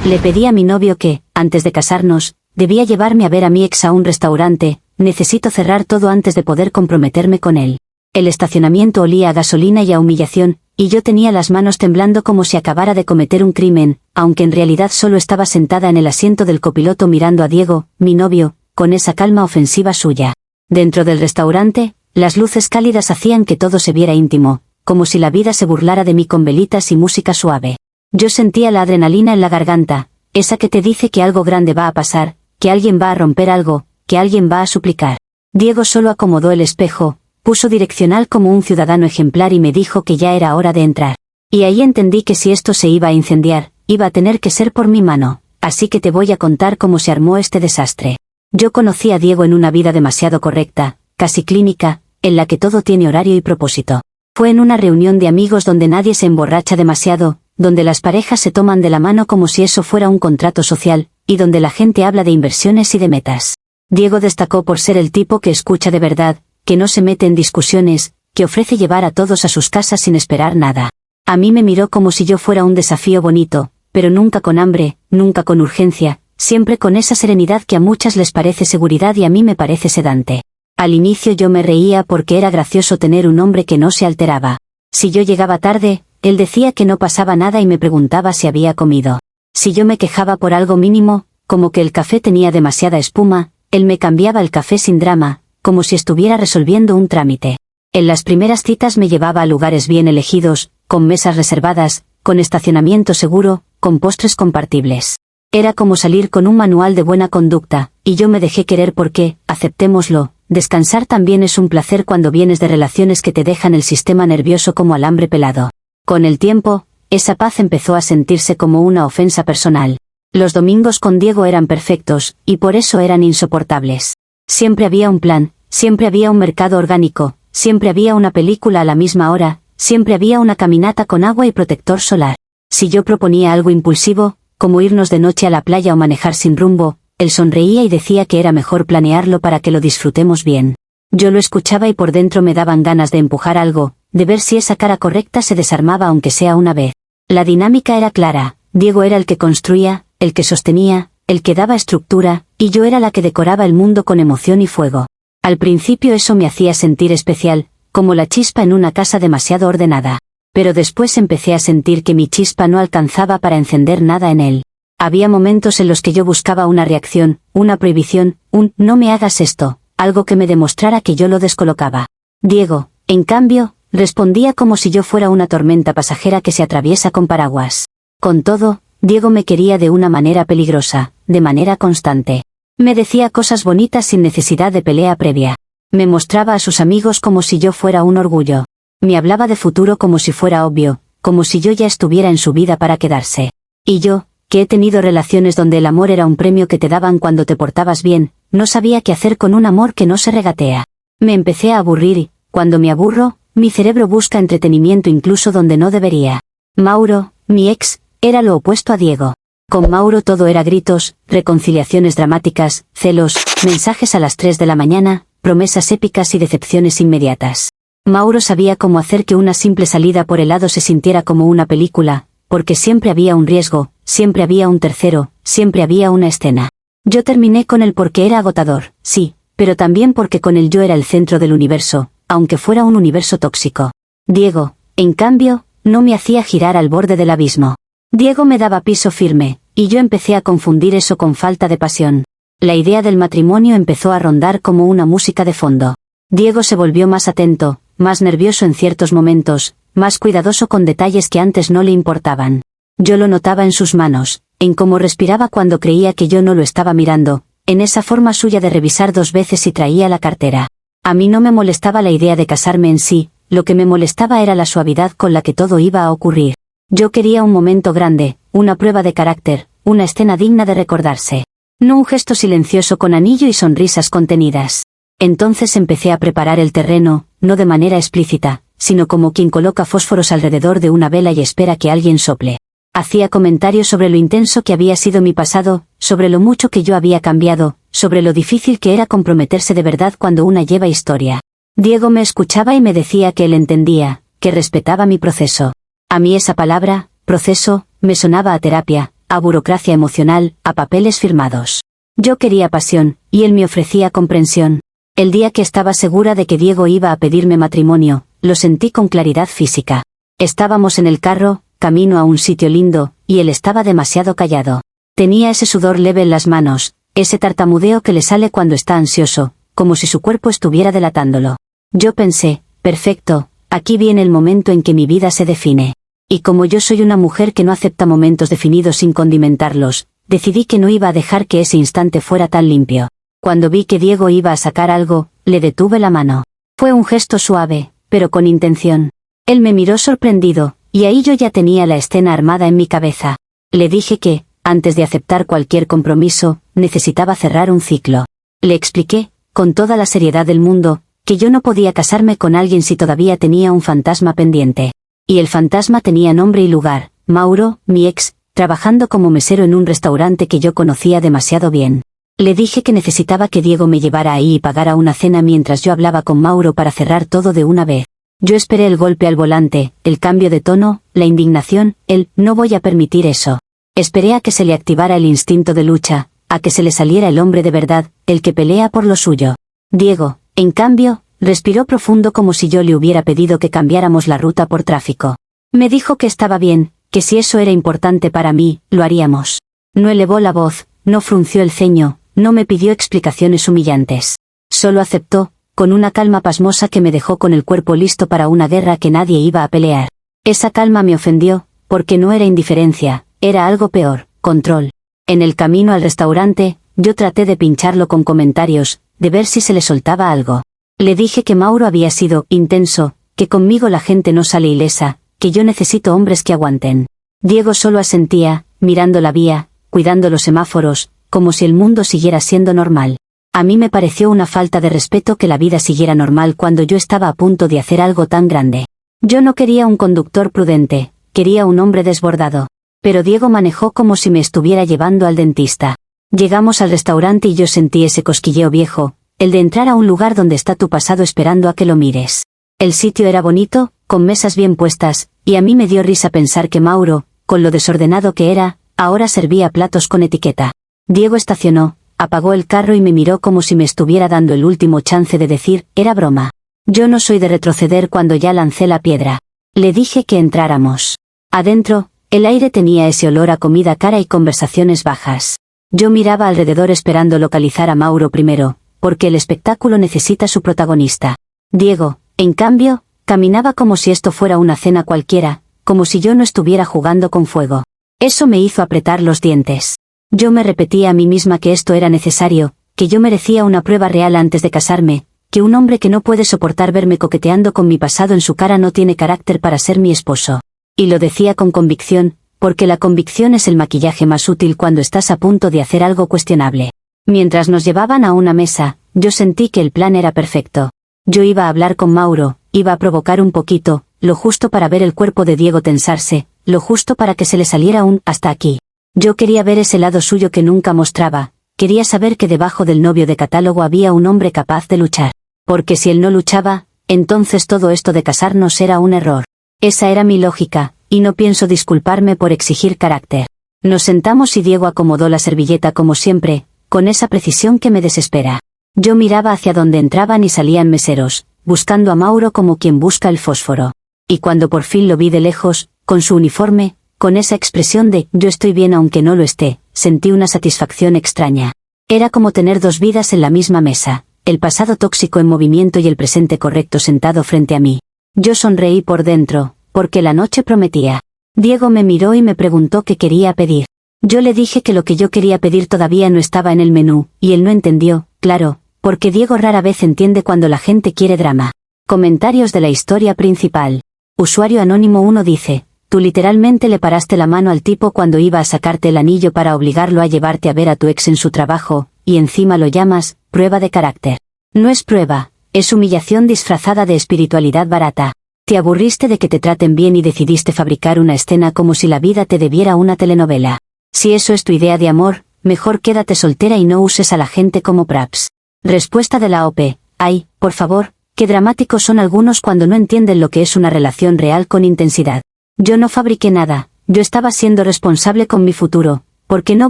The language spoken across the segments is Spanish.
Le pedí a mi novio que, antes de casarnos, debía llevarme a ver a mi ex a un restaurante. Necesito cerrar todo antes de poder comprometerme con él. El estacionamiento olía a gasolina y a humillación, y yo tenía las manos temblando como si acabara de cometer un crimen, aunque en realidad solo estaba sentada en el asiento del copiloto mirando a Diego, mi novio, con esa calma ofensiva suya. Dentro del restaurante, las luces cálidas hacían que todo se viera íntimo, como si la vida se burlara de mí con velitas y música suave. Yo sentía la adrenalina en la garganta, esa que te dice que algo grande va a pasar, que alguien va a romper algo, que alguien va a suplicar. Diego solo acomodó el espejo, puso direccional como un ciudadano ejemplar y me dijo que ya era hora de entrar. Y ahí entendí que si esto se iba a incendiar, iba a tener que ser por mi mano, así que te voy a contar cómo se armó este desastre. Yo conocí a Diego en una vida demasiado correcta, casi clínica, en la que todo tiene horario y propósito. Fue en una reunión de amigos donde nadie se emborracha demasiado, donde las parejas se toman de la mano como si eso fuera un contrato social, y donde la gente habla de inversiones y de metas. Diego destacó por ser el tipo que escucha de verdad, que no se mete en discusiones, que ofrece llevar a todos a sus casas sin esperar nada. A mí me miró como si yo fuera un desafío bonito, pero nunca con hambre, nunca con urgencia, siempre con esa serenidad que a muchas les parece seguridad y a mí me parece sedante. Al inicio yo me reía porque era gracioso tener un hombre que no se alteraba. Si yo llegaba tarde, él decía que no pasaba nada y me preguntaba si había comido. Si yo me quejaba por algo mínimo, como que el café tenía demasiada espuma, él me cambiaba el café sin drama, como si estuviera resolviendo un trámite. En las primeras citas me llevaba a lugares bien elegidos, con mesas reservadas, con estacionamiento seguro, con postres compartibles. Era como salir con un manual de buena conducta, y yo me dejé querer porque, aceptémoslo, descansar también es un placer cuando vienes de relaciones que te dejan el sistema nervioso como alambre pelado. Con el tiempo, esa paz empezó a sentirse como una ofensa personal. Los domingos con Diego eran perfectos, y por eso eran insoportables. Siempre había un plan, siempre había un mercado orgánico, siempre había una película a la misma hora, siempre había una caminata con agua y protector solar. Si yo proponía algo impulsivo, como irnos de noche a la playa o manejar sin rumbo, él sonreía y decía que era mejor planearlo para que lo disfrutemos bien. Yo lo escuchaba y por dentro me daban ganas de empujar algo, de ver si esa cara correcta se desarmaba aunque sea una vez. La dinámica era clara, Diego era el que construía, el que sostenía, el que daba estructura, y yo era la que decoraba el mundo con emoción y fuego. Al principio eso me hacía sentir especial, como la chispa en una casa demasiado ordenada. Pero después empecé a sentir que mi chispa no alcanzaba para encender nada en él. Había momentos en los que yo buscaba una reacción, una prohibición, un «no me hagas esto», algo que me demostrara que yo lo descolocaba. Diego, en cambio, respondía como si yo fuera una tormenta pasajera que se atraviesa con paraguas. Con todo, Diego me quería de una manera peligrosa, de manera constante. Me decía cosas bonitas sin necesidad de pelea previa. Me mostraba a sus amigos como si yo fuera un orgullo. Me hablaba de futuro como si fuera obvio, como si yo ya estuviera en su vida para quedarse. Y yo, que he tenido relaciones donde el amor era un premio que te daban cuando te portabas bien, no sabía qué hacer con un amor que no se regatea. Me empecé a aburrir y, cuando me aburro, mi cerebro busca entretenimiento incluso donde no debería. Mauro, mi ex, era lo opuesto a Diego. Con Mauro todo era gritos, reconciliaciones dramáticas, celos, mensajes a las 3 de la mañana, promesas épicas y decepciones inmediatas. Mauro sabía cómo hacer que una simple salida por helado se sintiera como una película, porque siempre había un riesgo, siempre había un tercero, siempre había una escena. Yo terminé con él porque era agotador, sí, pero también porque con él yo era el centro del universo, aunque fuera un universo tóxico. Diego, en cambio, no me hacía girar al borde del abismo. Diego me daba piso firme, y yo empecé a confundir eso con falta de pasión. La idea del matrimonio empezó a rondar como una música de fondo. Diego se volvió más atento, más nervioso en ciertos momentos, más cuidadoso con detalles que antes no le importaban. Yo lo notaba en sus manos, en cómo respiraba cuando creía que yo no lo estaba mirando, en esa forma suya de revisar 2 veces si traía la cartera. A mí no me molestaba la idea de casarme en sí, lo que me molestaba era la suavidad con la que todo iba a ocurrir. Yo quería un momento grande, una prueba de carácter, una escena digna de recordarse. No un gesto silencioso con anillo y sonrisas contenidas. Entonces empecé a preparar el terreno, no de manera explícita, sino como quien coloca fósforos alrededor de una vela y espera que alguien sople. Hacía comentarios sobre lo intenso que había sido mi pasado, sobre lo mucho que yo había cambiado, sobre lo difícil que era comprometerse de verdad cuando una lleva historia. Diego me escuchaba y me decía que él entendía, que respetaba mi proceso. A mí esa palabra, proceso, me sonaba a terapia, a burocracia emocional, a papeles firmados. Yo quería pasión, y él me ofrecía comprensión. El día que estaba segura de que Diego iba a pedirme matrimonio, lo sentí con claridad física. Estábamos en el carro, camino a un sitio lindo, y él estaba demasiado callado. Tenía ese sudor leve en las manos, ese tartamudeo que le sale cuando está ansioso, como si su cuerpo estuviera delatándolo. Yo pensé, perfecto, aquí viene el momento en que mi vida se define. Y como yo soy una mujer que no acepta momentos definidos sin condimentarlos, decidí que no iba a dejar que ese instante fuera tan limpio. Cuando vi que Diego iba a sacar algo, le detuve la mano. Fue un gesto suave, pero con intención. Él me miró sorprendido, y ahí yo ya tenía la escena armada en mi cabeza. Le dije que, antes de aceptar cualquier compromiso, necesitaba cerrar un ciclo. Le expliqué, con toda la seriedad del mundo, que yo no podía casarme con alguien si todavía tenía un fantasma pendiente. Y el fantasma tenía nombre y lugar, Mauro, mi ex, trabajando como mesero en un restaurante que yo conocía demasiado bien. Le dije que necesitaba que Diego me llevara ahí y pagara una cena mientras yo hablaba con Mauro para cerrar todo de una vez. Yo esperé el golpe al volante, el cambio de tono, la indignación, el «no voy a permitir eso». Esperé a que se le activara el instinto de lucha, a que se le saliera el hombre de verdad, el que pelea por lo suyo. Diego, en cambio, respiró profundo como si yo le hubiera pedido que cambiáramos la ruta por tráfico. Me dijo que estaba bien, que si eso era importante para mí, lo haríamos. No elevó la voz, no frunció el ceño, no me pidió explicaciones humillantes. Solo aceptó, con una calma pasmosa que me dejó con el cuerpo listo para una guerra que nadie iba a pelear. Esa calma me ofendió, porque no era indiferencia, era algo peor, control. En el camino al restaurante, yo traté de pincharlo con comentarios, de ver si se le soltaba algo. Le dije que Mauro había sido intenso, que conmigo la gente no sale ilesa, que yo necesito hombres que aguanten. Diego solo asentía, mirando la vía, cuidando los semáforos, como si el mundo siguiera siendo normal. A mí me pareció una falta de respeto que la vida siguiera normal cuando yo estaba a punto de hacer algo tan grande. Yo no quería un conductor prudente, quería un hombre desbordado. Pero Diego manejó como si me estuviera llevando al dentista. Llegamos al restaurante y yo sentí ese cosquilleo viejo, el de entrar a un lugar donde está tu pasado esperando a que lo mires. El sitio era bonito, con mesas bien puestas, y a mí me dio risa pensar que Mauro, con lo desordenado que era, ahora servía platos con etiqueta. Diego estacionó, apagó el carro y me miró como si me estuviera dando el último chance de decir, era broma. Yo no soy de retroceder cuando ya lancé la piedra. Le dije que entráramos. Adentro, el aire tenía ese olor a comida cara y conversaciones bajas. Yo miraba alrededor esperando localizar a Mauro primero, porque el espectáculo necesita su protagonista. Diego, en cambio, caminaba como si esto fuera una cena cualquiera, como si yo no estuviera jugando con fuego. Eso me hizo apretar los dientes. Yo me repetía a mí misma que esto era necesario, que yo merecía una prueba real antes de casarme, que un hombre que no puede soportar verme coqueteando con mi pasado en su cara no tiene carácter para ser mi esposo. Y lo decía con convicción, porque la convicción es el maquillaje más útil cuando estás a punto de hacer algo cuestionable. Mientras nos llevaban a una mesa, yo sentí que el plan era perfecto. Yo iba a hablar con Mauro, iba a provocar un poquito, lo justo para ver el cuerpo de Diego tensarse, lo justo para que se le saliera un «hasta aquí». Yo quería ver ese lado suyo que nunca mostraba, quería saber que debajo del novio de catálogo había un hombre capaz de luchar. Porque si él no luchaba, entonces todo esto de casarnos era un error. Esa era mi lógica, y no pienso disculparme por exigir carácter. Nos sentamos y Diego acomodó la servilleta como siempre, con esa precisión que me desespera. Yo miraba hacia donde entraban y salían meseros, buscando a Mauro como quien busca el fósforo. Y cuando por fin lo vi de lejos, con su uniforme, con esa expresión de «yo estoy bien aunque no lo esté», sentí una satisfacción extraña. Era como tener dos vidas en la misma mesa, el pasado tóxico en movimiento y el presente correcto sentado frente a mí. Yo sonreí por dentro, porque la noche prometía. Diego me miró y me preguntó qué quería pedir. Yo le dije que lo que yo quería pedir todavía no estaba en el menú, y él no entendió, claro, porque Diego rara vez entiende cuando la gente quiere drama. Comentarios de la historia principal. Usuario Anónimo 1 dice: tú literalmente le paraste la mano al tipo cuando iba a sacarte el anillo para obligarlo a llevarte a ver a tu ex en su trabajo, y encima lo llamas prueba de carácter. No es prueba, es humillación disfrazada de espiritualidad barata. Te aburriste de que te traten bien y decidiste fabricar una escena como si la vida te debiera una telenovela. Si eso es tu idea de amor, mejor quédate soltera y no uses a la gente como props. Respuesta de la OP: ay, por favor, qué dramáticos son algunos cuando no entienden lo que es una relación real con intensidad. Yo no fabriqué nada, Yo estaba siendo responsable con mi futuro, porque no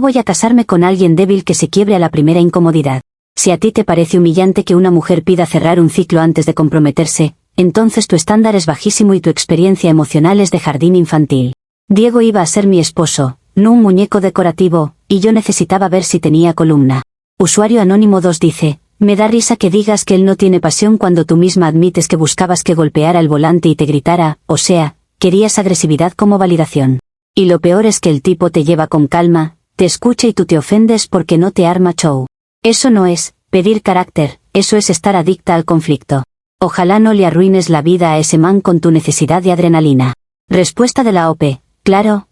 voy a casarme con alguien débil que se quiebre a la primera incomodidad. Si a ti te parece humillante que una mujer pida cerrar un ciclo antes de comprometerse, entonces tu estándar es bajísimo y tu experiencia emocional es de jardín infantil. Diego iba a ser mi esposo, no un muñeco decorativo, y yo necesitaba ver si tenía columna. Usuario Anónimo 2 dice, me da risa que digas que él no tiene pasión cuando tú misma admites que buscabas que golpeara el volante y te gritara, o sea, querías agresividad como validación. Y lo peor es que el tipo te lleva con calma, te escucha y tú te ofendes porque no te arma show. Eso no es pedir carácter, eso es estar adicta al conflicto. Ojalá no le arruines la vida a ese man con tu necesidad de adrenalina. Respuesta de la OP, claro,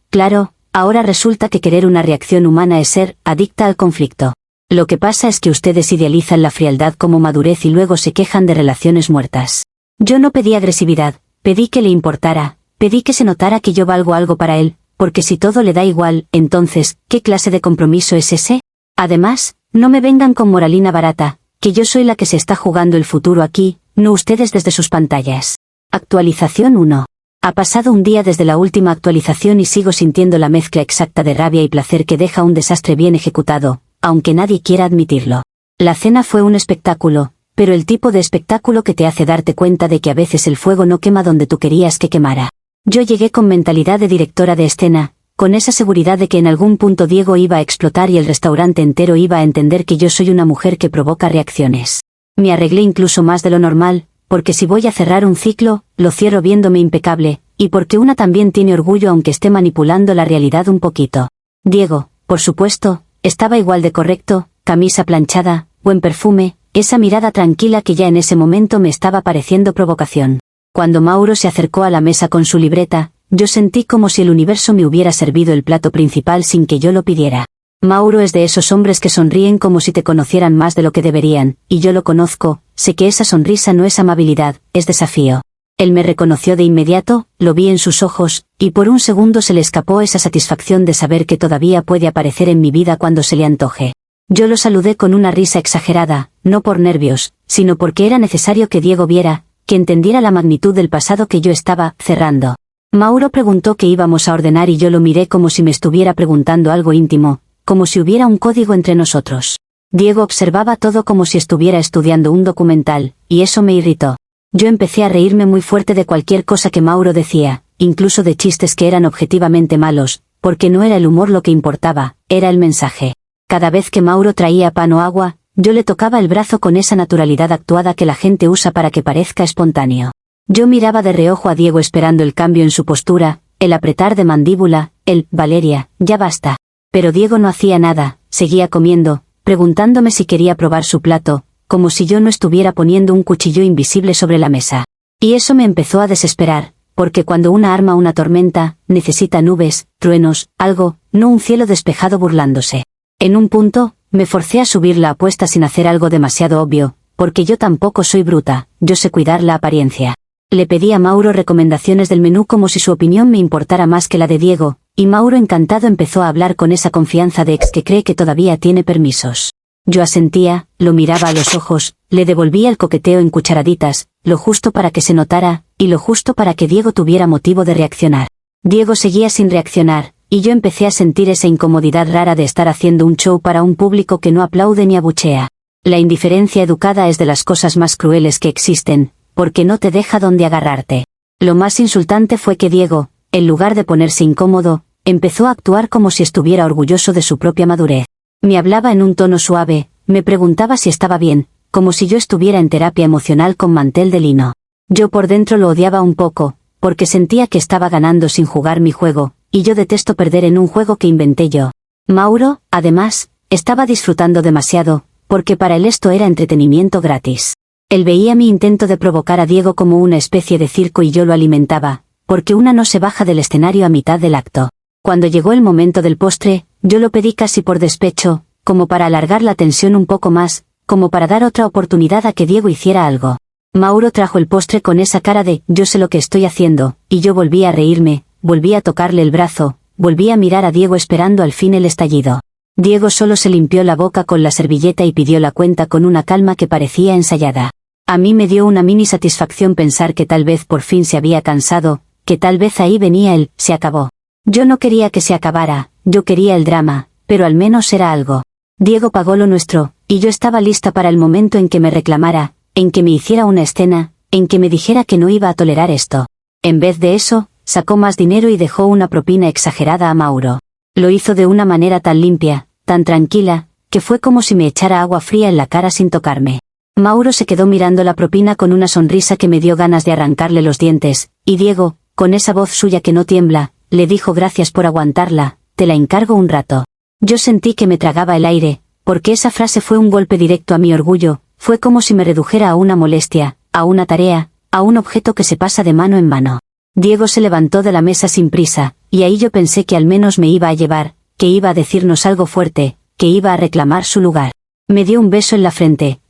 ahora resulta que querer una reacción humana es ser adicta al conflicto. Lo que pasa es que ustedes idealizan la frialdad como madurez y luego se quejan de relaciones muertas. Yo no pedí agresividad, pedí que le importara, pedí que se notara que yo valgo algo para él, porque si todo le da igual, entonces, ¿qué clase de compromiso es ese? Además, no me vengan con moralina barata, que yo soy la que se está jugando el futuro aquí, no ustedes desde sus pantallas. Actualización 1. Ha pasado un día desde la última actualización y sigo sintiendo la mezcla exacta de rabia y placer que deja un desastre bien ejecutado, aunque nadie quiera admitirlo. La cena fue un espectáculo, pero el tipo de espectáculo que te hace darte cuenta de que a veces el fuego no quema donde tú querías que quemara. Yo llegué con mentalidad de directora de escena, con esa seguridad de que en algún punto Diego iba a explotar y el restaurante entero iba a entender que yo soy una mujer que provoca reacciones. Me arreglé incluso más de lo normal, porque si voy a cerrar un ciclo, lo cierro viéndome impecable, y porque una también tiene orgullo aunque esté manipulando la realidad un poquito. Diego, por supuesto, estaba igual de correcto, camisa planchada, buen perfume, esa mirada tranquila que ya en ese momento me estaba pareciendo provocación. Cuando Mauro se acercó a la mesa con su libreta, yo sentí como si el universo me hubiera servido el plato principal sin que yo lo pidiera. Mauro es de esos hombres que sonríen como si te conocieran más de lo que deberían, y yo lo conozco, sé que esa sonrisa no es amabilidad, es desafío. Él me reconoció de inmediato, lo vi en sus ojos, y por un segundo se le escapó esa satisfacción de saber que todavía puede aparecer en mi vida cuando se le antoje. Yo lo saludé con una risa exagerada, no por nervios, sino porque era necesario que Diego viera, que entendiera la magnitud del pasado que yo estaba cerrando. Mauro preguntó qué íbamos a ordenar y yo lo miré como si me estuviera preguntando algo íntimo, como si hubiera un código entre nosotros. Diego observaba todo como si estuviera estudiando un documental, y eso me irritó. Yo empecé a reírme muy fuerte de cualquier cosa que Mauro decía, incluso de chistes que eran objetivamente malos, porque no era el humor lo que importaba, era el mensaje. Cada vez que Mauro traía pan o agua, yo le tocaba el brazo con esa naturalidad actuada que la gente usa para que parezca espontáneo. Yo miraba de reojo a Diego esperando el cambio en su postura, el apretar de mandíbula, el «Valeria, ya basta». Pero Diego no hacía nada, seguía comiendo, preguntándome si quería probar su plato, como si yo no estuviera poniendo un cuchillo invisible sobre la mesa. Y eso me empezó a desesperar, porque cuando una arma una tormenta, necesita nubes, truenos, algo, no un cielo despejado burlándose. En un punto, me forcé a subir la apuesta sin hacer algo demasiado obvio, porque yo tampoco soy bruta, yo sé cuidar la apariencia. Le pedí a Mauro recomendaciones del menú como si su opinión me importara más que la de Diego, y Mauro encantado empezó a hablar con esa confianza de ex que cree que todavía tiene permisos. Yo asentía, lo miraba a los ojos, le devolvía el coqueteo en cucharaditas, lo justo para que se notara, y lo justo para que Diego tuviera motivo de reaccionar. Diego seguía sin reaccionar, y yo empecé a sentir esa incomodidad rara de estar haciendo un show para un público que no aplaude ni abuchea. La indiferencia educada es de las cosas más crueles que existen, porque no te deja donde agarrarte. Lo más insultante fue que Diego, en lugar de ponerse incómodo, empezó a actuar como si estuviera orgulloso de su propia madurez. Me hablaba en un tono suave, me preguntaba si estaba bien, como si yo estuviera en terapia emocional con mantel de lino. Yo por dentro lo odiaba un poco, porque sentía que estaba ganando sin jugar mi juego, y yo detesto perder en un juego que inventé yo. Mauro, además, estaba disfrutando demasiado, porque para él esto era entretenimiento gratis. Él veía mi intento de provocar a Diego como una especie de circo y yo lo alimentaba, porque una no se baja del escenario a mitad del acto. Cuando llegó el momento del postre, yo lo pedí casi por despecho, como para alargar la tensión un poco más, como para dar otra oportunidad a que Diego hiciera algo. Mauro trajo el postre con esa cara de «yo sé lo que estoy haciendo», y yo volví a reírme, volví a tocarle el brazo, volví a mirar a Diego esperando al fin el estallido. Diego solo se limpió la boca con la servilleta y pidió la cuenta con una calma que parecía ensayada. A mí me dio una mini satisfacción pensar que tal vez por fin se había cansado, que tal vez ahí venía el «se acabó». Yo no quería que se acabara, yo quería el drama, pero al menos era algo. Diego pagó lo nuestro, y yo estaba lista para el momento en que me reclamara, en que me hiciera una escena, en que me dijera que no iba a tolerar esto. En vez de eso, sacó más dinero y dejó una propina exagerada a Mauro. Lo hizo de una manera tan limpia, tan tranquila, que fue como si me echara agua fría en la cara sin tocarme. Mauro se quedó mirando la propina con una sonrisa que me dio ganas de arrancarle los dientes, y Diego, con esa voz suya que no tiembla, le dijo gracias por aguantarla, te la encargo un rato. Yo sentí que me tragaba el aire, porque esa frase fue un golpe directo a mi orgullo, fue como si me redujera a una molestia, a una tarea, a un objeto que se pasa de mano en mano. Diego se levantó de la mesa sin prisa, y ahí yo pensé que al menos me iba a llevar, que iba a decirnos algo fuerte, que iba a reclamar su lugar. Me dio un beso en la frente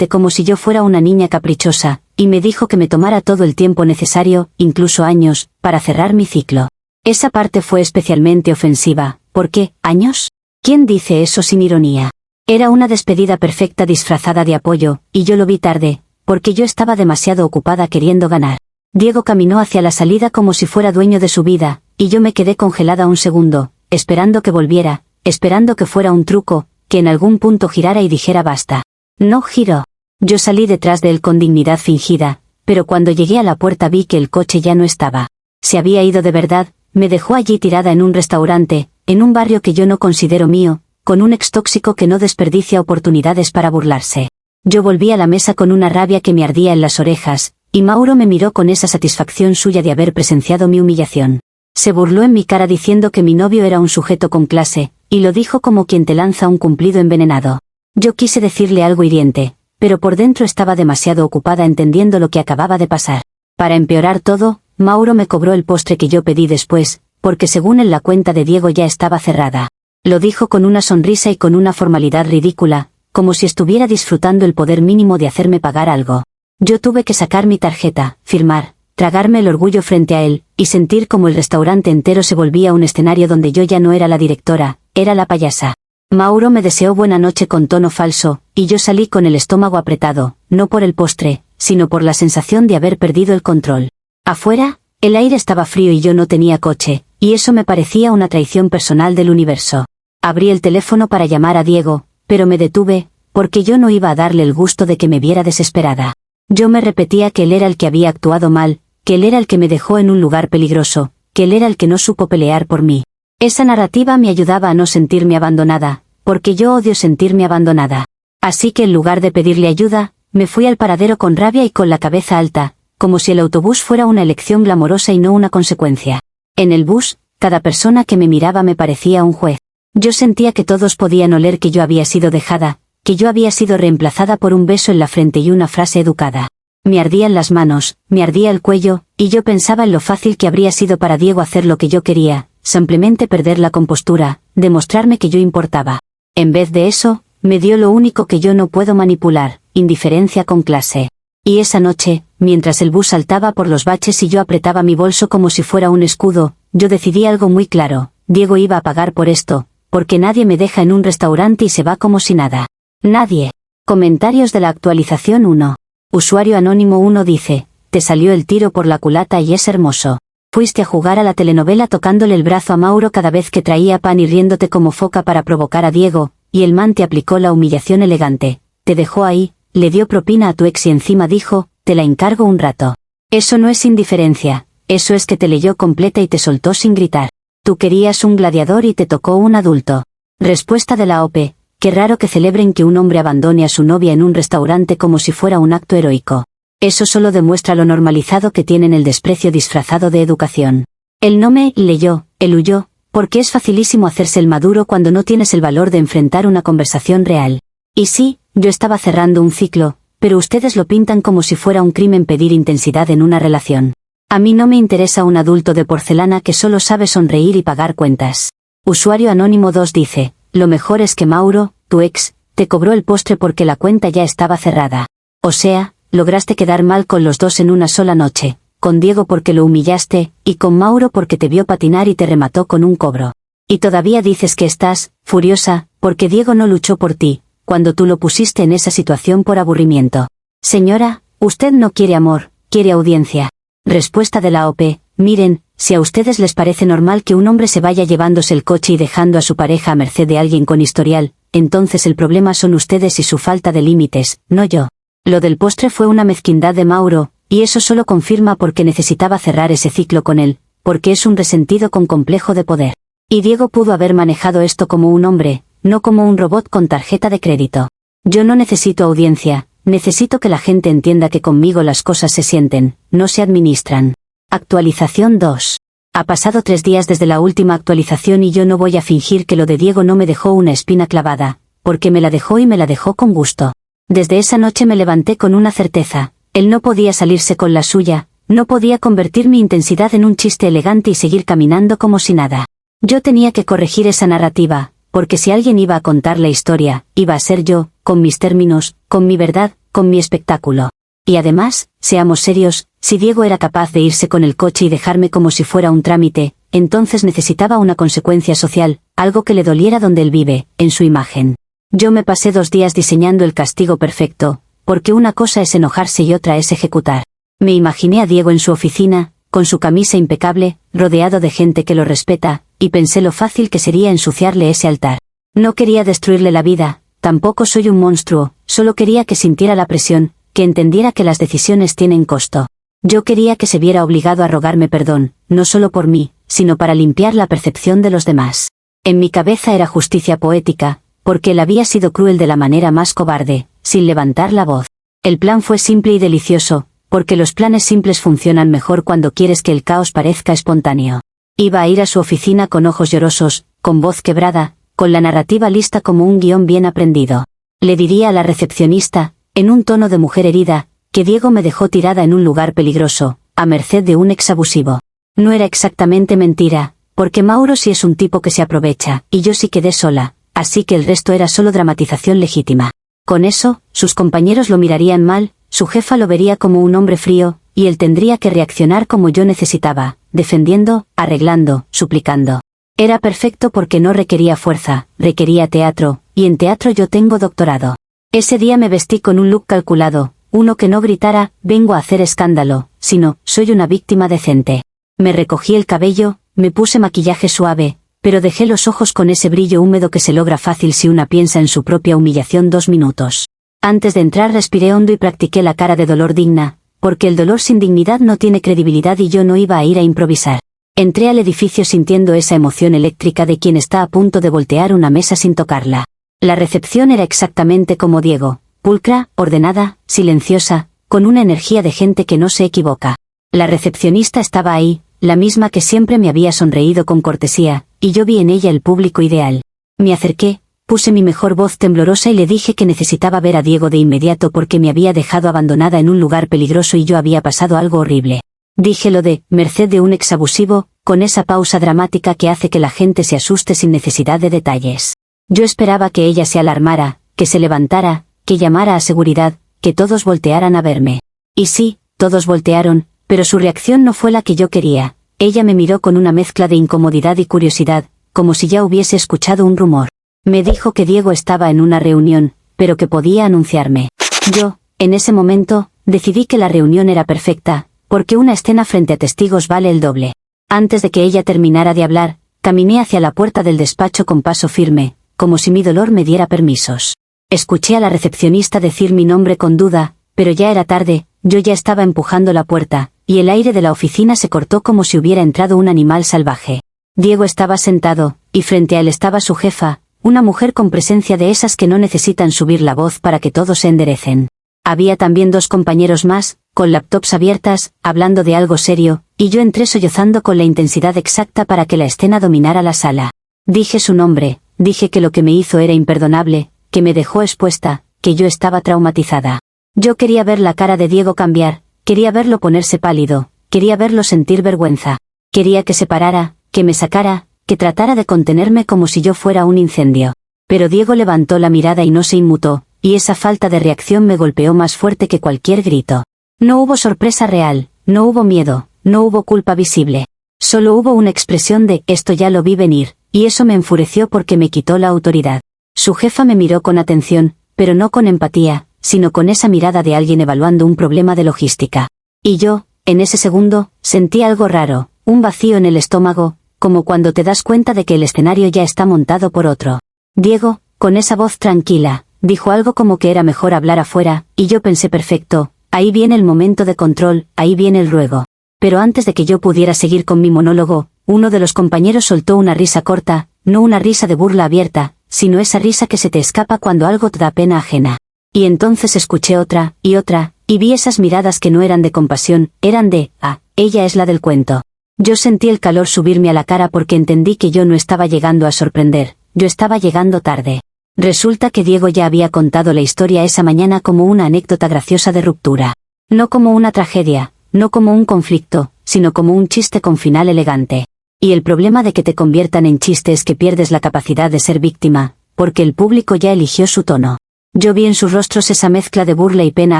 como si yo fuera una niña caprichosa, y me dijo que me tomara todo el tiempo necesario, incluso años, para cerrar mi ciclo. Esa parte fue especialmente ofensiva. ¿Por qué, años? ¿Quién dice eso sin ironía? Era una despedida perfecta disfrazada de apoyo, y yo lo vi tarde, porque yo estaba demasiado ocupada queriendo ganar. Diego caminó hacia la salida como si fuera dueño de su vida, y yo me quedé congelada un segundo, esperando que volviera, esperando que fuera un truco, que en algún punto girara y dijera basta. No giró. Yo salí detrás de él con dignidad fingida, pero cuando llegué a la puerta vi que el coche ya no estaba. Se había ido de verdad, me dejó allí tirada en un restaurante, en un barrio que yo no considero mío, con un ex tóxico que no desperdicia oportunidades para burlarse. Yo volví a la mesa con una rabia que me ardía en las orejas, y Mauro me miró con esa satisfacción suya de haber presenciado mi humillación. Se burló en mi cara diciendo que mi novio era un sujeto con clase, y lo dijo como quien te lanza un cumplido envenenado. Yo quise decirle algo hiriente, pero por dentro estaba demasiado ocupada entendiendo lo que acababa de pasar. Para empeorar todo, Mauro me cobró el postre que yo pedí después, porque según él la cuenta de Diego ya estaba cerrada. Lo dijo con una sonrisa y con una formalidad ridícula, como si estuviera disfrutando el poder mínimo de hacerme pagar algo. Yo tuve que sacar mi tarjeta, firmar, tragarme el orgullo frente a él, y sentir como el restaurante entero se volvía un escenario donde yo ya no era la directora, era la payasa. Mauro me deseó buena noche con tono falso, y yo salí con el estómago apretado, no por el postre, sino por la sensación de haber perdido el control. Afuera, el aire estaba frío y yo no tenía coche, y eso me parecía una traición personal del universo. Abrí el teléfono para llamar a Diego, pero me detuve, porque yo no iba a darle el gusto de que me viera desesperada. Yo me repetía que él era el que había actuado mal, que él era el que me dejó en un lugar peligroso, que él era el que no supo pelear por mí. Esa narrativa me ayudaba a no sentirme abandonada, porque yo odio sentirme abandonada. Así que en lugar de pedirle ayuda, me fui al paradero con rabia y con la cabeza alta, como si el autobús fuera una elección glamorosa y no una consecuencia. En el bus, cada persona que me miraba me parecía un juez. Yo sentía que todos podían oler que yo había sido dejada, que yo había sido reemplazada por un beso en la frente y una frase educada. Me ardían las manos, me ardía el cuello, y yo pensaba en lo fácil que habría sido para Diego hacer lo que yo quería, simplemente perder la compostura, demostrarme que yo importaba. En vez de eso, me dio lo único que yo no puedo manipular, indiferencia con clase. Y esa noche, mientras el bus saltaba por los baches y yo apretaba mi bolso como si fuera un escudo, yo decidí algo muy claro: Diego iba a pagar por esto, porque nadie me deja en un restaurante y se va como si nada. Nadie. Comentarios de la actualización 1. Usuario anónimo 1 dice: te salió el tiro por la culata y es hermoso. Fuiste a jugar a la telenovela tocándole el brazo a Mauro cada vez que traía pan y riéndote como foca para provocar a Diego, y el man te aplicó la humillación elegante. Te dejó ahí, le dio propina a tu ex y encima dijo: te la encargo un rato. Eso no es indiferencia, eso es que te leyó completa y te soltó sin gritar. Tú querías un gladiador y te tocó un adulto. Respuesta de la OP: qué raro que celebren que un hombre abandone a su novia en un restaurante como si fuera un acto heroico. Eso solo demuestra lo normalizado que tienen el desprecio disfrazado de educación. Él no me leyó, él huyó, porque es facilísimo hacerse el maduro cuando no tienes el valor de enfrentar una conversación real. Y sí, yo estaba cerrando un ciclo, pero ustedes lo pintan como si fuera un crimen pedir intensidad en una relación. A mí no me interesa un adulto de porcelana que solo sabe sonreír y pagar cuentas. Usuario anónimo 2 dice: lo mejor es que Mauro, tu ex, te cobró el postre porque la cuenta ya estaba cerrada. O sea, lograste quedar mal con los dos en una sola noche, con Diego porque lo humillaste, y con Mauro porque te vio patinar y te remató con un cobro. Y todavía dices que estás furiosa, porque Diego no luchó por ti, cuando tú lo pusiste en esa situación por aburrimiento. Señora, usted no quiere amor, quiere audiencia. Respuesta de la OP: miren, si a ustedes les parece normal que un hombre se vaya llevándose el coche y dejando a su pareja a merced de alguien con historial, entonces el problema son ustedes y su falta de límites, no yo. Lo del postre fue una mezquindad de Mauro, y eso solo confirma porque necesitaba cerrar ese ciclo con él, porque es un resentido con complejo de poder. Y Diego pudo haber manejado esto como un hombre, no como un robot con tarjeta de crédito. Yo no necesito audiencia, necesito que la gente entienda que conmigo las cosas se sienten, no se administran. Actualización 2. Ha pasado 3 días desde la última actualización y yo no voy a fingir que lo de Diego no me dejó una espina clavada, porque me la dejó y me la dejó con gusto. Desde esa noche me levanté con una certeza, él no podía salirse con la suya, no podía convertir mi intensidad en un chiste elegante y seguir caminando como si nada. Yo tenía que corregir esa narrativa, porque si alguien iba a contar la historia, iba a ser yo, con mis términos, con mi verdad, con mi espectáculo. Y además, seamos serios, si Diego era capaz de irse con el coche y dejarme como si fuera un trámite, entonces necesitaba una consecuencia social, algo que le doliera donde él vive, en su imagen. Yo me pasé 2 días diseñando el castigo perfecto, porque una cosa es enojarse y otra es ejecutar. Me imaginé a Diego en su oficina, con su camisa impecable, rodeado de gente que lo respeta, y pensé lo fácil que sería ensuciarle ese altar. No quería destruirle la vida, tampoco soy un monstruo, solo quería que sintiera la presión, que entendiera que las decisiones tienen costo. Yo quería que se viera obligado a rogarme perdón, no solo por mí, sino para limpiar la percepción de los demás. En mi cabeza era justicia poética, porque él había sido cruel de la manera más cobarde, sin levantar la voz. El plan fue simple y delicioso, porque los planes simples funcionan mejor cuando quieres que el caos parezca espontáneo. Iba a ir a su oficina con ojos llorosos, con voz quebrada, con la narrativa lista como un guión bien aprendido. Le diría a la recepcionista, en un tono de mujer herida, que Diego me dejó tirada en un lugar peligroso, a merced de un ex abusivo. No era exactamente mentira, porque Mauro sí es un tipo que se aprovecha, y yo sí quedé sola, así que el resto era solo dramatización legítima. Con eso, sus compañeros lo mirarían mal, su jefa lo vería como un hombre frío, y él tendría que reaccionar como yo necesitaba, defendiendo, arreglando, suplicando. Era perfecto porque no requería fuerza, requería teatro, y en teatro yo tengo doctorado. Ese día me vestí con un look calculado, uno que no gritara, vengo a hacer escándalo, sino, soy una víctima decente. Me recogí el cabello, me puse maquillaje suave, pero dejé los ojos con ese brillo húmedo que se logra fácil si una piensa en su propia humillación 2 minutos. Antes de entrar respiré hondo y practiqué la cara de dolor digna, porque el dolor sin dignidad no tiene credibilidad y yo no iba a ir a improvisar. Entré al edificio sintiendo esa emoción eléctrica de quien está a punto de voltear una mesa sin tocarla. La recepción era exactamente como Diego, pulcra, ordenada, silenciosa, con una energía de gente que no se equivoca. La recepcionista estaba ahí, la misma que siempre me había sonreído con cortesía, y yo vi en ella el público ideal. Me acerqué, puse mi mejor voz temblorosa y le dije que necesitaba ver a Diego de inmediato porque me había dejado abandonada en un lugar peligroso y yo había pasado algo horrible. Dije lo de, merced de un ex abusivo, con esa pausa dramática que hace que la gente se asuste sin necesidad de detalles. Yo esperaba que ella se alarmara, que se levantara, que llamara a seguridad, que todos voltearan a verme. Y sí, todos voltearon, pero su reacción no fue la que yo quería. Ella me miró con una mezcla de incomodidad y curiosidad, como si ya hubiese escuchado un rumor. Me dijo que Diego estaba en una reunión, pero que podía anunciarme. Yo, en ese momento, decidí que la reunión era perfecta, porque una escena frente a testigos vale el doble. Antes de que ella terminara de hablar, caminé hacia la puerta del despacho con paso firme, como si mi dolor me diera permisos. Escuché a la recepcionista decir mi nombre con duda, pero ya era tarde, yo ya estaba empujando la puerta, y el aire de la oficina se cortó como si hubiera entrado un animal salvaje. Diego estaba sentado, y frente a él estaba su jefa, una mujer con presencia de esas que no necesitan subir la voz para que todos se enderecen. Había también 2 compañeros más, con laptops abiertas, hablando de algo serio, y yo entré sollozando con la intensidad exacta para que la escena dominara la sala. Dije su nombre, dije que lo que me hizo era imperdonable, que me dejó expuesta, que yo estaba traumatizada. Yo quería ver la cara de Diego cambiar, quería verlo ponerse pálido, quería verlo sentir vergüenza. Quería que se parara, que me sacara, que tratara de contenerme como si yo fuera un incendio. Pero Diego levantó la mirada y no se inmutó, y esa falta de reacción me golpeó más fuerte que cualquier grito. No hubo sorpresa real, no hubo miedo, no hubo culpa visible. Solo hubo una expresión de, esto ya lo vi venir, y eso me enfureció porque me quitó la autoridad. Su jefa me miró con atención, pero no con empatía, sino con esa mirada de alguien evaluando un problema de logística. Y yo, en ese segundo, sentí algo raro, un vacío en el estómago, como cuando te das cuenta de que el escenario ya está montado por otro. Diego, con esa voz tranquila, dijo algo como que era mejor hablar afuera, y yo pensé perfecto, ahí viene el momento de control, ahí viene el ruego. Pero antes de que yo pudiera seguir con mi monólogo, uno de los compañeros soltó una risa corta, no una risa de burla abierta, sino esa risa que se te escapa cuando algo te da pena ajena. Y entonces escuché otra, y vi esas miradas que no eran de compasión, eran de, ella es la del cuento. Yo sentí el calor subirme a la cara porque entendí que yo no estaba llegando a sorprender, yo estaba llegando tarde. Resulta que Diego ya había contado la historia esa mañana como una anécdota graciosa de ruptura. No como una tragedia, no como un conflicto, sino como un chiste con final elegante. Y el problema de que te conviertan en chiste es que pierdes la capacidad de ser víctima, porque el público ya eligió su tono. Yo vi en sus rostros esa mezcla de burla y pena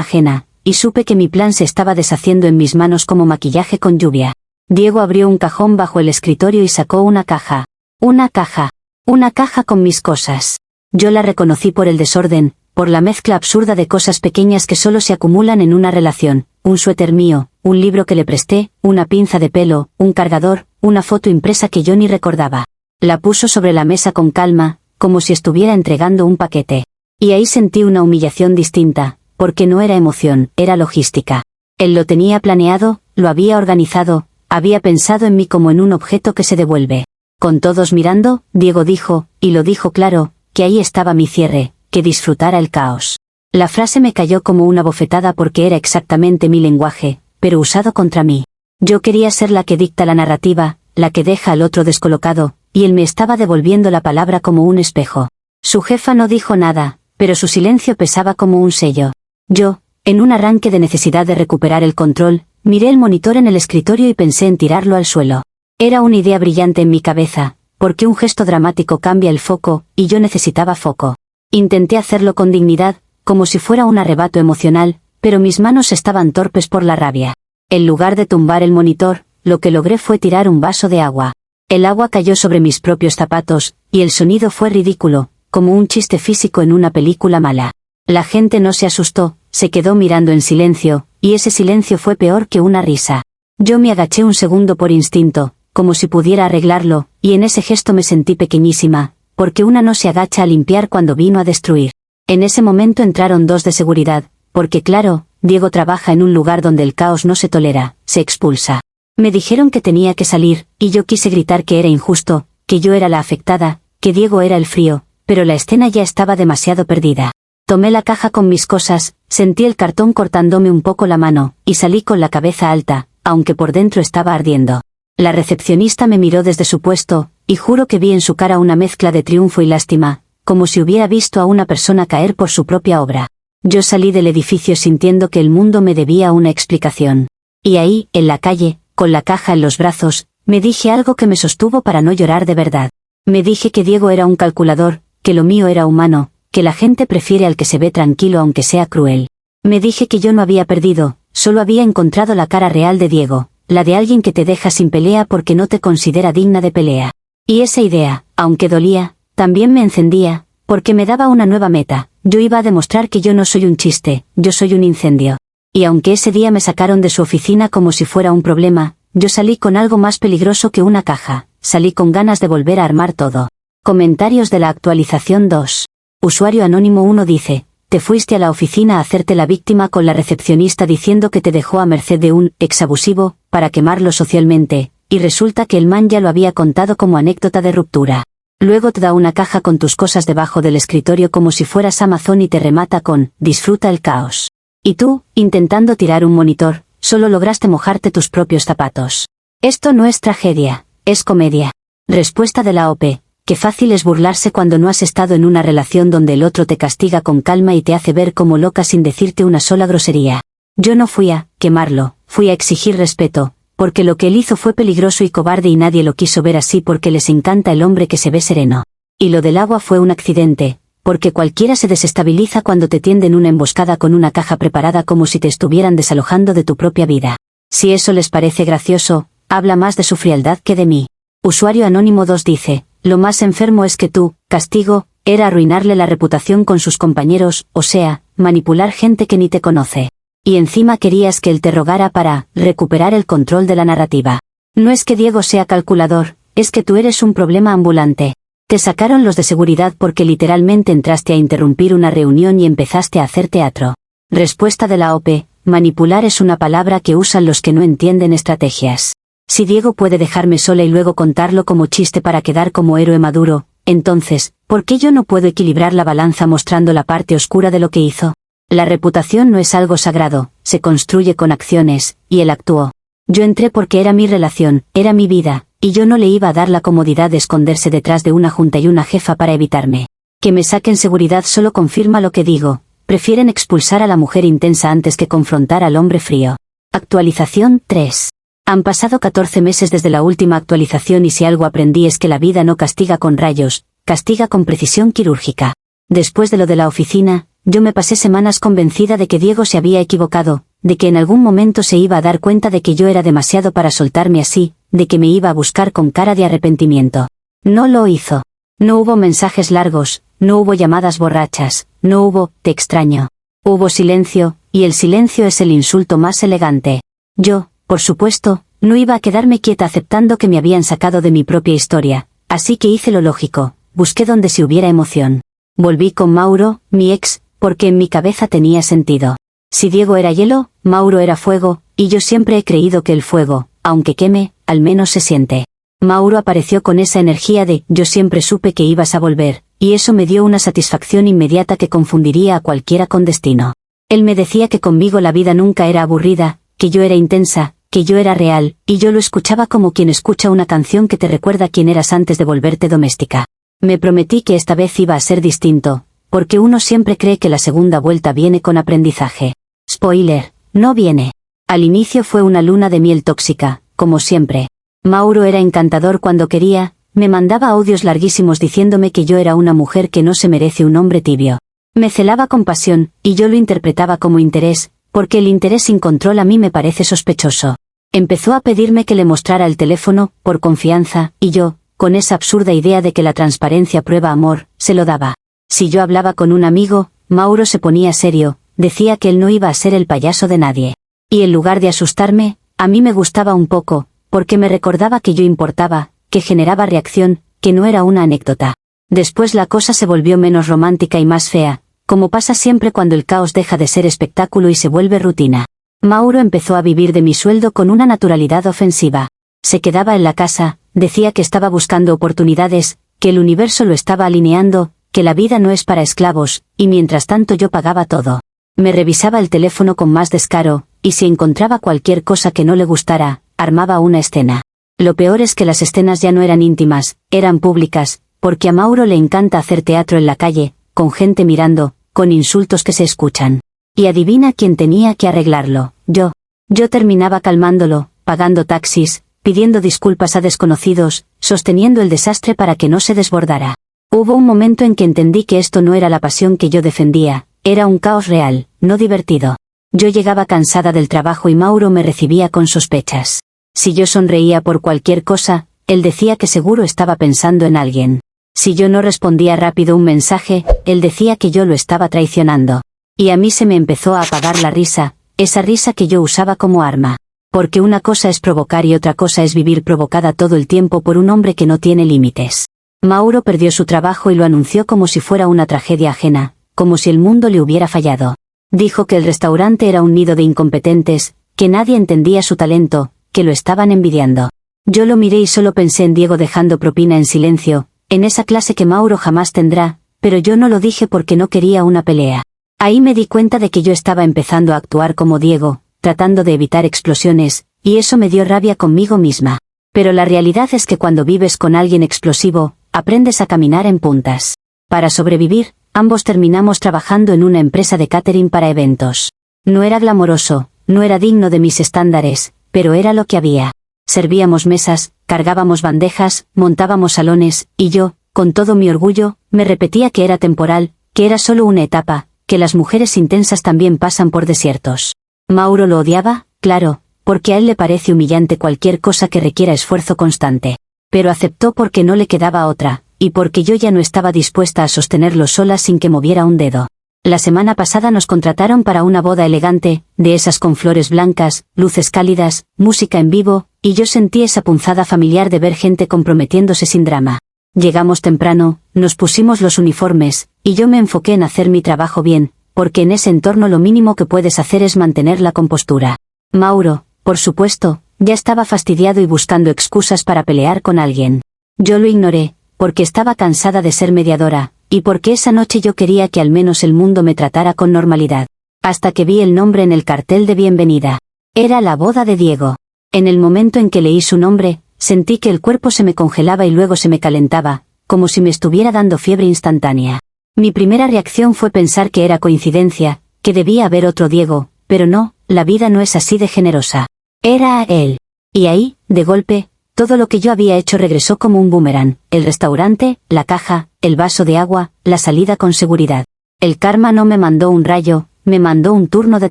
ajena, y supe que mi plan se estaba deshaciendo en mis manos como maquillaje con lluvia. Diego abrió un cajón bajo el escritorio y sacó una caja. Una caja con mis cosas. Yo la reconocí por el desorden, por la mezcla absurda de cosas pequeñas que solo se acumulan en una relación, un suéter mío, un libro que le presté, una pinza de pelo, un cargador, una foto impresa que yo ni recordaba. La puso sobre la mesa con calma, como si estuviera entregando un paquete. Y ahí sentí una humillación distinta, porque no era emoción, era logística. Él lo tenía planeado, lo había organizado, había pensado en mí como en un objeto que se devuelve. Con todos mirando, Diego dijo, y lo dijo claro, que ahí estaba mi cierre, que disfrutara el caos. La frase me cayó como una bofetada porque era exactamente mi lenguaje, pero usado contra mí. Yo quería ser la que dicta la narrativa, la que deja al otro descolocado, y él me estaba devolviendo la palabra como un espejo. Su jefa no dijo nada, pero su silencio pesaba como un sello. Yo, en un arranque de necesidad de recuperar el control, miré el monitor en el escritorio y pensé en tirarlo al suelo. Era una idea brillante en mi cabeza, porque un gesto dramático cambia el foco, y yo necesitaba foco. Intenté hacerlo con dignidad, como si fuera un arrebato emocional, pero mis manos estaban torpes por la rabia. En lugar de tumbar el monitor, lo que logré fue tirar un vaso de agua. El agua cayó sobre mis propios zapatos, y el sonido fue ridículo, como un chiste físico en una película mala. La gente no se asustó, se quedó mirando en silencio, y ese silencio fue peor que una risa. Yo me agaché un segundo por instinto, como si pudiera arreglarlo, y en ese gesto me sentí pequeñísima, porque una no se agacha a limpiar cuando vino a destruir. En ese momento entraron dos de seguridad, porque claro, Diego trabaja en un lugar donde el caos no se tolera, se expulsa. Me dijeron que tenía que salir, y yo quise gritar que era injusto, que yo era la afectada, que Diego era el frío, pero la escena ya estaba demasiado perdida. Tomé la caja con mis cosas, sentí el cartón cortándome un poco la mano, y salí con la cabeza alta, aunque por dentro estaba ardiendo. La recepcionista me miró desde su puesto, y juro que vi en su cara una mezcla de triunfo y lástima, como si hubiera visto a una persona caer por su propia obra. Yo salí del edificio sintiendo que el mundo me debía una explicación. Y ahí, en la calle, con la caja en los brazos, me dije algo que me sostuvo para no llorar de verdad. Me dije que Diego era un calculador, que lo mío era humano, que la gente prefiere al que se ve tranquilo aunque sea cruel. Me dije que yo no había perdido, solo había encontrado la cara real de Diego, la de alguien que te deja sin pelea porque no te considera digna de pelea. Y esa idea, aunque dolía, también me encendía, porque me daba una nueva meta. Yo iba a demostrar que yo no soy un chiste, yo soy un incendio. Y aunque ese día me sacaron de su oficina como si fuera un problema, yo salí con algo más peligroso que una caja, salí con ganas de volver a armar todo. Comentarios de la actualización 2. Usuario anónimo 1 dice, te fuiste a la oficina a hacerte la víctima con la recepcionista diciendo que te dejó a merced de un ex abusivo, para quemarlo socialmente, y resulta que el man ya lo había contado como anécdota de ruptura. Luego te da una caja con tus cosas debajo del escritorio como si fueras Amazon y te remata con, disfruta el caos. Y tú, intentando tirar un monitor, solo lograste mojarte tus propios zapatos. Esto no es tragedia, es comedia. Respuesta de la OP. Qué fácil es burlarse cuando no has estado en una relación donde el otro te castiga con calma y te hace ver como loca sin decirte una sola grosería. Yo no fui a quemarlo, fui a exigir respeto, porque lo que él hizo fue peligroso y cobarde y nadie lo quiso ver así porque les encanta el hombre que se ve sereno. Y lo del agua fue un accidente, porque cualquiera se desestabiliza cuando te tienden una emboscada con una caja preparada como si te estuvieran desalojando de tu propia vida. Si eso les parece gracioso, habla más de su frialdad que de mí. Usuario anónimo 2 dice, lo más enfermo es que tú, castigo, era arruinarle la reputación con sus compañeros, o sea, manipular gente que ni te conoce. Y encima querías que él te rogara para recuperar el control de la narrativa. No es que Diego sea calculador, es que tú eres un problema ambulante. Te sacaron los de seguridad porque literalmente entraste a interrumpir una reunión y empezaste a hacer teatro. Respuesta de la OP: manipular es una palabra que usan los que no entienden estrategias. Si Diego puede dejarme sola y luego contarlo como chiste para quedar como héroe maduro, entonces, ¿por qué yo no puedo equilibrar la balanza mostrando la parte oscura de lo que hizo? La reputación no es algo sagrado, se construye con acciones, y él actuó. Yo entré porque era mi relación, era mi vida, y yo no le iba a dar la comodidad de esconderse detrás de una junta y una jefa para evitarme. Que me saquen seguridad solo confirma lo que digo, prefieren expulsar a la mujer intensa antes que confrontar al hombre frío. Actualización 3. Han pasado 14 meses desde la última actualización y si algo aprendí es que la vida no castiga con rayos, castiga con precisión quirúrgica. Después de lo de la oficina, yo me pasé semanas convencida de que Diego se había equivocado, de que en algún momento se iba a dar cuenta de que yo era demasiado para soltarme así, de que me iba a buscar con cara de arrepentimiento. No lo hizo. No hubo mensajes largos, no hubo llamadas borrachas, no hubo «te extraño». Hubo silencio, y el silencio es el insulto más elegante. Yo, por supuesto, no iba a quedarme quieta aceptando que me habían sacado de mi propia historia, así que hice lo lógico, busqué donde si hubiera emoción. Volví con Mauro, mi ex, porque en mi cabeza tenía sentido. Si Diego era hielo, Mauro era fuego, y yo siempre he creído que el fuego, aunque queme, al menos se siente. Mauro apareció con esa energía de «yo siempre supe que ibas a volver», y eso me dio una satisfacción inmediata que confundiría a cualquiera con destino. Él me decía que conmigo la vida nunca era aburrida, que yo era intensa, que yo era real, y yo lo escuchaba como quien escucha una canción que te recuerda quién eras antes de volverte doméstica. Me prometí que esta vez iba a ser distinto, porque uno siempre cree que la segunda vuelta viene con aprendizaje. Spoiler, no viene. Al inicio fue una luna de miel tóxica, como siempre. Mauro era encantador cuando quería, me mandaba audios larguísimos diciéndome que yo era una mujer que no se merece un hombre tibio. Me celaba con pasión, y yo lo interpretaba como interés, porque el interés sin control a mí me parece sospechoso. Empezó a pedirme que le mostrara el teléfono, por confianza, y yo, con esa absurda idea de que la transparencia prueba amor, se lo daba. Si yo hablaba con un amigo, Mauro se ponía serio, decía que él no iba a ser el payaso de nadie. Y en lugar de asustarme, a mí me gustaba un poco, porque me recordaba que yo importaba, que generaba reacción, que no era una anécdota. Después la cosa se volvió menos romántica y más fea, como pasa siempre cuando el caos deja de ser espectáculo y se vuelve rutina. Mauro empezó a vivir de mi sueldo con una naturalidad ofensiva. Se quedaba en la casa, decía que estaba buscando oportunidades, que el universo lo estaba alineando, que la vida no es para esclavos, y mientras tanto yo pagaba todo. Me revisaba el teléfono con más descaro, y si encontraba cualquier cosa que no le gustara, armaba una escena. Lo peor es que las escenas ya no eran íntimas, eran públicas, porque a Mauro le encanta hacer teatro en la calle, con gente mirando, con insultos que se escuchan. Y adivina quién tenía que arreglarlo, yo. Yo terminaba calmándolo, pagando taxis, pidiendo disculpas a desconocidos, sosteniendo el desastre para que no se desbordara. Hubo un momento en que entendí que esto no era la pasión que yo defendía, era un caos real, no divertido. Yo llegaba cansada del trabajo y Mauro me recibía con sospechas. Si yo sonreía por cualquier cosa, él decía que seguro estaba pensando en alguien. Si yo no respondía rápido un mensaje, él decía que yo lo estaba traicionando. Y a mí se me empezó a apagar la risa, esa risa que yo usaba como arma. Porque una cosa es provocar y otra cosa es vivir provocada todo el tiempo por un hombre que no tiene límites. Mauro perdió su trabajo y lo anunció como si fuera una tragedia ajena, como si el mundo le hubiera fallado. Dijo que el restaurante era un nido de incompetentes, que nadie entendía su talento, que lo estaban envidiando. Yo lo miré y solo pensé en Diego dejando propina en silencio, en esa clase que Mauro jamás tendrá, pero yo no lo dije porque no quería una pelea. Ahí me di cuenta de que yo estaba empezando a actuar como Diego, tratando de evitar explosiones, y eso me dio rabia conmigo misma. Pero la realidad es que cuando vives con alguien explosivo, aprendes a caminar en puntas. Para sobrevivir, ambos terminamos trabajando en una empresa de catering para eventos. No era glamoroso, no era digno de mis estándares, pero era lo que había. Servíamos mesas, cargábamos bandejas, montábamos salones, y yo, con todo mi orgullo, me repetía que era temporal, que era solo una etapa, que las mujeres intensas también pasan por desiertos. Mauro lo odiaba, claro, porque a él le parece humillante cualquier cosa que requiera esfuerzo constante. Pero aceptó porque no le quedaba otra, y porque yo ya no estaba dispuesta a sostenerlo sola sin que moviera un dedo. La semana pasada nos contrataron para una boda elegante, de esas con flores blancas, luces cálidas, música en vivo, y yo sentí esa punzada familiar de ver gente comprometiéndose sin drama. Llegamos temprano, nos pusimos los uniformes, y yo me enfoqué en hacer mi trabajo bien, porque en ese entorno lo mínimo que puedes hacer es mantener la compostura. Mauro, por supuesto, ya estaba fastidiado y buscando excusas para pelear con alguien. Yo lo ignoré, porque estaba cansada de ser mediadora, y porque esa noche yo quería que al menos el mundo me tratara con normalidad. Hasta que vi el nombre en el cartel de bienvenida. Era la boda de Diego. En el momento en que leí su nombre, sentí que el cuerpo se me congelaba y luego se me calentaba, como si me estuviera dando fiebre instantánea. Mi primera reacción fue pensar que era coincidencia, que debía haber otro Diego, pero no, la vida no es así de generosa. Era él. Y ahí, de golpe, todo lo que yo había hecho regresó como un boomerang: el restaurante, la caja, el vaso de agua, la salida con seguridad. El karma no me mandó un rayo, me mandó un turno de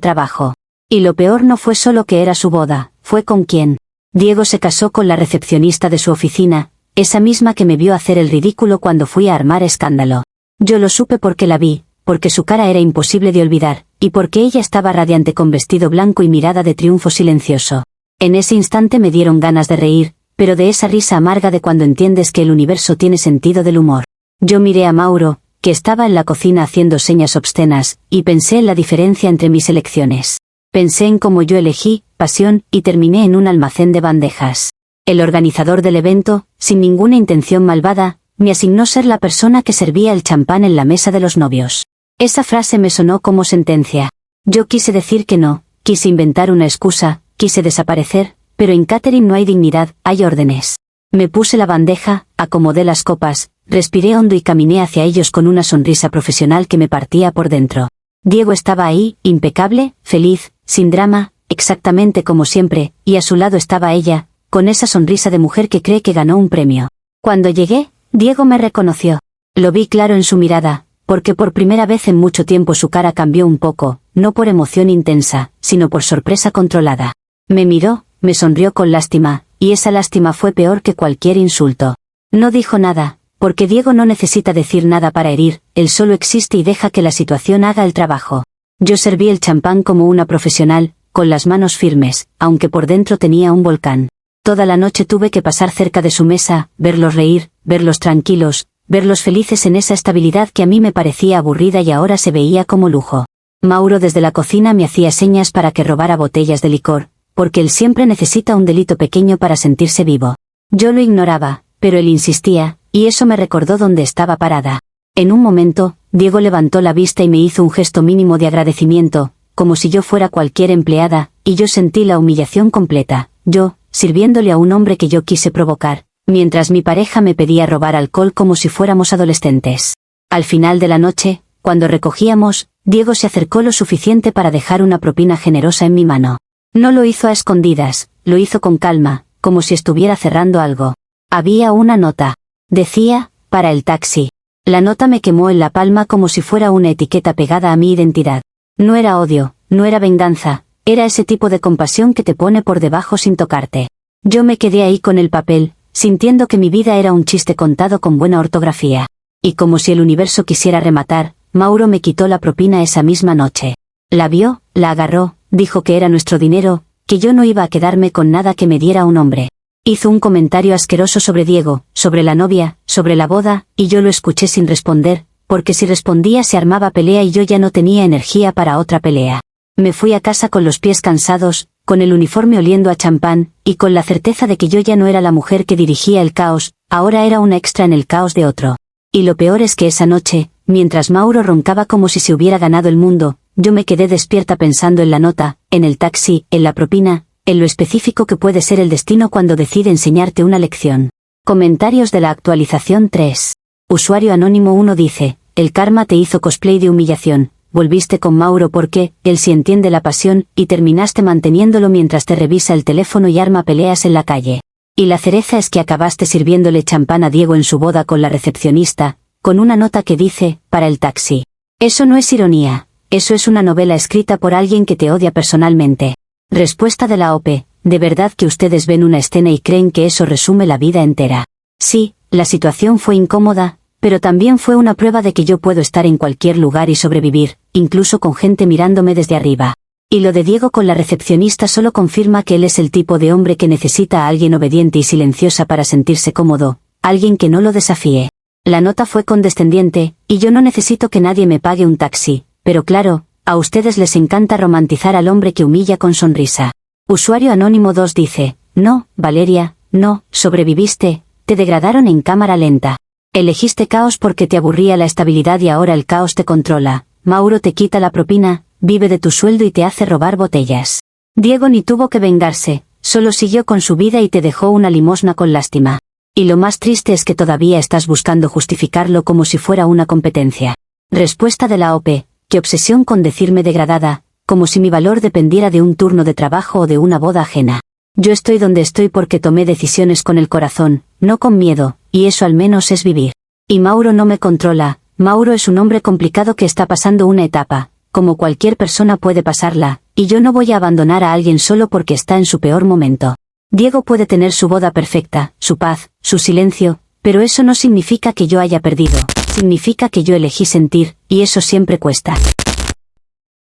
trabajo. Y lo peor no fue solo que era su boda, fue con quién. Diego se casó con la recepcionista de su oficina, esa misma que me vio hacer el ridículo cuando fui a armar escándalo. Yo lo supe porque la vi, porque su cara era imposible de olvidar, y porque ella estaba radiante con vestido blanco y mirada de triunfo silencioso. En ese instante me dieron ganas de reír, pero de esa risa amarga de cuando entiendes que el universo tiene sentido del humor. Yo miré a Mauro, que estaba en la cocina haciendo señas obscenas, y pensé en la diferencia entre mis elecciones. Pensé en cómo yo elegí pasión y terminé en un almacén de bandejas. El organizador del evento, sin ninguna intención malvada, me asignó ser la persona que servía el champán en la mesa de los novios. Esa frase me sonó como sentencia. Yo quise decir que no, quise inventar una excusa, quise desaparecer, pero en catering no hay dignidad, hay órdenes. Me puse la bandeja, acomodé las copas, respiré hondo y caminé hacia ellos con una sonrisa profesional que me partía por dentro. Diego estaba ahí, impecable, feliz, sin drama, exactamente como siempre, y a su lado estaba ella, con esa sonrisa de mujer que cree que ganó un premio. Cuando llegué, Diego me reconoció. Lo vi claro en su mirada, porque por primera vez en mucho tiempo su cara cambió un poco, no por emoción intensa, sino por sorpresa controlada. Me miró, me sonrió con lástima, y esa lástima fue peor que cualquier insulto. No dijo nada, porque Diego no necesita decir nada para herir, él solo existe y deja que la situación haga el trabajo. Yo serví el champán como una profesional, con las manos firmes, aunque por dentro tenía un volcán. Toda la noche tuve que pasar cerca de su mesa, verlos reír, verlos tranquilos, verlos felices en esa estabilidad que a mí me parecía aburrida y ahora se veía como lujo. Mauro desde la cocina me hacía señas para que robara botellas de licor, porque él siempre necesita un delito pequeño para sentirse vivo. Yo lo ignoraba, pero él insistía, y eso me recordó dónde estaba parada. En un momento, Diego levantó la vista y me hizo un gesto mínimo de agradecimiento, como si yo fuera cualquier empleada, y yo sentí la humillación completa, yo, sirviéndole a un hombre que yo quise provocar, mientras mi pareja me pedía robar alcohol como si fuéramos adolescentes. Al final de la noche, cuando recogíamos, Diego se acercó lo suficiente para dejar una propina generosa en mi mano. No lo hizo a escondidas, lo hizo con calma, como si estuviera cerrando algo. Había una nota. Decía, para el taxi. La nota me quemó en la palma como si fuera una etiqueta pegada a mi identidad. No era odio, no era venganza, era ese tipo de compasión que te pone por debajo sin tocarte. Yo me quedé ahí con el papel, sintiendo que mi vida era un chiste contado con buena ortografía. Y como si el universo quisiera rematar, Mauro me quitó la propina esa misma noche. La vio, la agarró, dijo que era nuestro dinero, que yo no iba a quedarme con nada que me diera un hombre. Hizo un comentario asqueroso sobre Diego, sobre la novia, sobre la boda, y yo lo escuché sin responder, porque si respondía se armaba pelea y yo ya no tenía energía para otra pelea. Me fui a casa con los pies cansados, con el uniforme oliendo a champán, y con la certeza de que yo ya no era la mujer que dirigía el caos, ahora era una extra en el caos de otro. Y lo peor es que esa noche, mientras Mauro roncaba como si se hubiera ganado el mundo, yo me quedé despierta pensando en la nota, en el taxi, en la propina, en lo específico que puede ser el destino cuando decide enseñarte una lección. Comentarios de la actualización 3. Usuario anónimo 1 dice, el karma te hizo cosplay de humillación, volviste con Mauro porque, él sí entiende la pasión, y terminaste manteniéndolo mientras te revisa el teléfono y arma peleas en la calle. Y la cereza es que acabaste sirviéndole champán a Diego en su boda con la recepcionista, con una nota que dice, para el taxi. Eso no es ironía, eso es una novela escrita por alguien que te odia personalmente. Respuesta de la OP, ¿de verdad que ustedes ven una escena y creen que eso resume la vida entera? Sí, la situación fue incómoda, pero también fue una prueba de que yo puedo estar en cualquier lugar y sobrevivir, incluso con gente mirándome desde arriba. Y lo de Diego con la recepcionista solo confirma que él es el tipo de hombre que necesita a alguien obediente y silenciosa para sentirse cómodo, alguien que no lo desafíe. La nota fue condescendiente, y yo no necesito que nadie me pague un taxi, pero claro, a ustedes les encanta romantizar al hombre que humilla con sonrisa. Usuario anónimo 2 dice, no, Valeria, no, sobreviviste, te degradaron en cámara lenta. Elegiste caos porque te aburría la estabilidad y ahora el caos te controla. Mauro te quita la propina, vive de tu sueldo y te hace robar botellas. Diego ni tuvo que vengarse, solo siguió con su vida y te dejó una limosna con lástima. Y lo más triste es que todavía estás buscando justificarlo como si fuera una competencia. Respuesta de la OP, qué obsesión con decirme degradada, como si mi valor dependiera de un turno de trabajo o de una boda ajena. Yo estoy donde estoy porque tomé decisiones con el corazón, no con miedo, y eso al menos es vivir. Y Mauro no me controla, Mauro es un hombre complicado que está pasando una etapa, como cualquier persona puede pasarla, y yo no voy a abandonar a alguien solo porque está en su peor momento. Diego puede tener su boda perfecta, su paz, su silencio, pero eso no significa que yo haya perdido, significa que yo elegí sentir, y eso siempre cuesta.